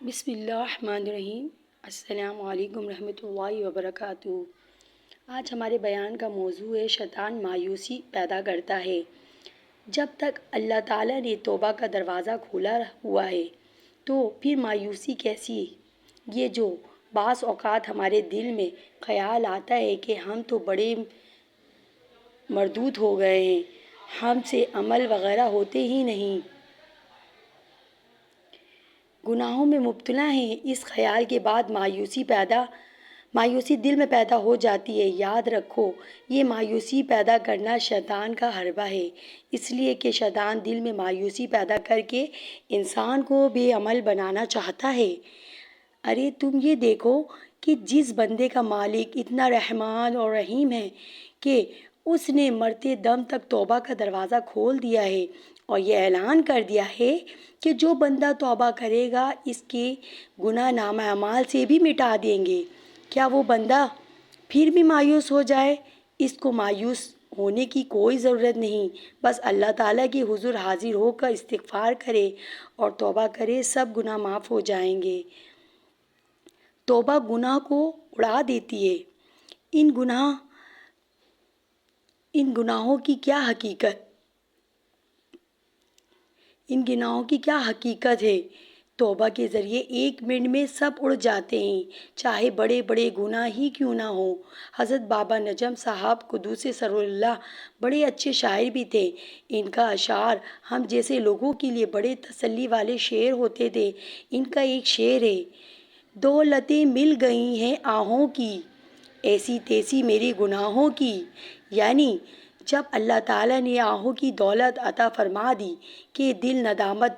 بسم اللہ الرحمن الرحیم۔ السلام علیکم رحمۃ اللہ وبرکاتہ۔ آج ہمارے بیان کا موضوع ہے شیطان مایوسی پیدا کرتا ہے۔ جب تک اللہ تعالیٰ نے توبہ کا دروازہ کھولا ہوا ہے تو پھر مایوسی کیسی؟ یہ جو بعض اوقات ہمارے دل میں خیال آتا ہے کہ ہم تو بڑے مردود ہو گئے ہیں، ہم سے عمل وغیرہ ہوتے ہی نہیں، گناہوں میں مبتلا ہیں، اس خیال کے بعد مایوسی دل میں پیدا ہو جاتی ہے۔ یاد رکھو، یہ مایوسی پیدا کرنا شیطان کا حربہ ہے، اس لیے کہ شیطان دل میں مایوسی پیدا کر کے انسان کو بے عمل بنانا چاہتا ہے۔ ارے تم یہ دیکھو کہ جس بندے کا مالک اتنا رحمان اور رحیم ہے کہ اس نے مرتے دم تک توبہ کا دروازہ کھول دیا ہے اور یہ اعلان کر دیا ہے کہ جو بندہ توبہ کرے گا اس کے گناہ نامہ اعمال سے بھی مٹا دیں گے، کیا وہ بندہ پھر بھی مایوس ہو جائے؟ اس کو مایوس ہونے کی کوئی ضرورت نہیں، بس اللہ تعالیٰ کے حضور حاضر ہو کر استغفار کرے اور توبہ کرے، سب گناہ معاف ہو جائیں گے۔ توبہ گناہ کو اڑا دیتی ہے۔ ان گناہوں کی کیا حقیقت ہے؟ توبہ کے ذریعے 1 منٹ میں سب اڑ جاتے ہیں، چاہے بڑے بڑے گناہ ہی کیوں نہ ہوں۔ حضرت بابا نجم صاحب قدوس سر اللہ بڑے اچھے شاعر بھی تھے۔ ان کا اشعار ہم جیسے لوگوں کے لیے بڑے تسلی والے شعر ہوتے تھے۔ ان کا ایک شعر ہے: دولتیں مل گئی ہیں آہوں کی، ایسی تیسی میرے گناہوں کی۔ یعنی جب اللہ تعالیٰ نے آہوں کی دولت عطا فرما دی کہ دل ندامت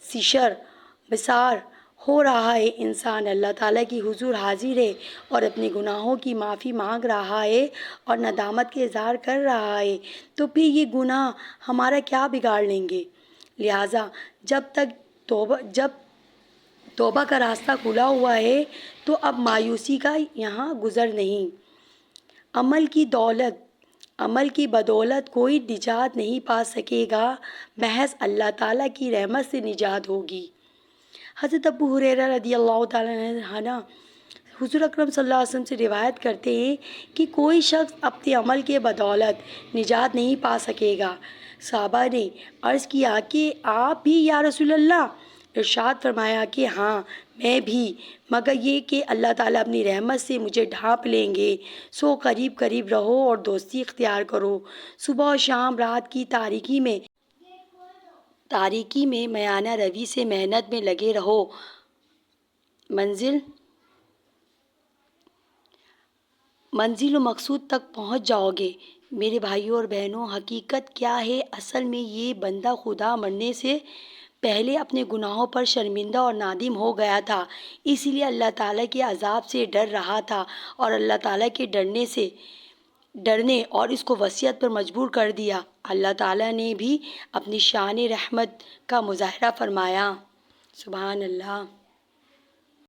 سے شرمسار ہو رہا ہے، انسان اللہ تعالیٰ کی حضور حاضر ہے اور اپنے گناہوں کی معافی مانگ رہا ہے اور ندامت کا اظہار کر رہا ہے، تو پھر یہ گناہ ہمارا کیا بگاڑ لیں گے؟ لہٰذا جب توبہ کا راستہ کھلا ہوا ہے تو اب مایوسی کا یہاں گزر نہیں۔ عمل کی بدولت کوئی نجات نہیں پا سکے گا، محض اللہ تعالیٰ کی رحمت سے نجات ہوگی۔ حضرت ابو ہریرہ رضی اللہ تعالیٰ عنہ حضور اکرم صلی اللہ علیہ وسلم سے روایت کرتے ہیں کہ کوئی شخص اپنے عمل کے بدولت نجات نہیں پا سکے گا۔ صحابہ نے عرض کیا کہ آپ بھی یا رسول اللہ؟ ارشاد فرمایا کہ ہاں میں بھی، مگر یہ کہ اللہ تعالیٰ اپنی رحمت سے مجھے ڈھانپ لیں گے، سو قریب قریب رہو اور دوستی اختیار کرو، صبح و شام رات کی تاریکی میں میانہ روی سے محنت میں لگے رہو، منزل و مقصود تک پہنچ جاؤ گے۔ میرے بھائیوں اور بہنوں، حقیقت کیا ہے؟ اصل میں یہ بندہ خدا مرنے سے پہلے اپنے گناہوں پر شرمندہ اور نادم ہو گیا تھا، اس لیے اللہ تعالیٰ کے عذاب سے ڈر رہا تھا اور اللہ تعالیٰ کے ڈرنے اور اس کو وصیت پر مجبور کر دیا۔ اللہ تعالیٰ نے بھی اپنی شان رحمت کا مظاہرہ فرمایا۔ سبحان اللہ۔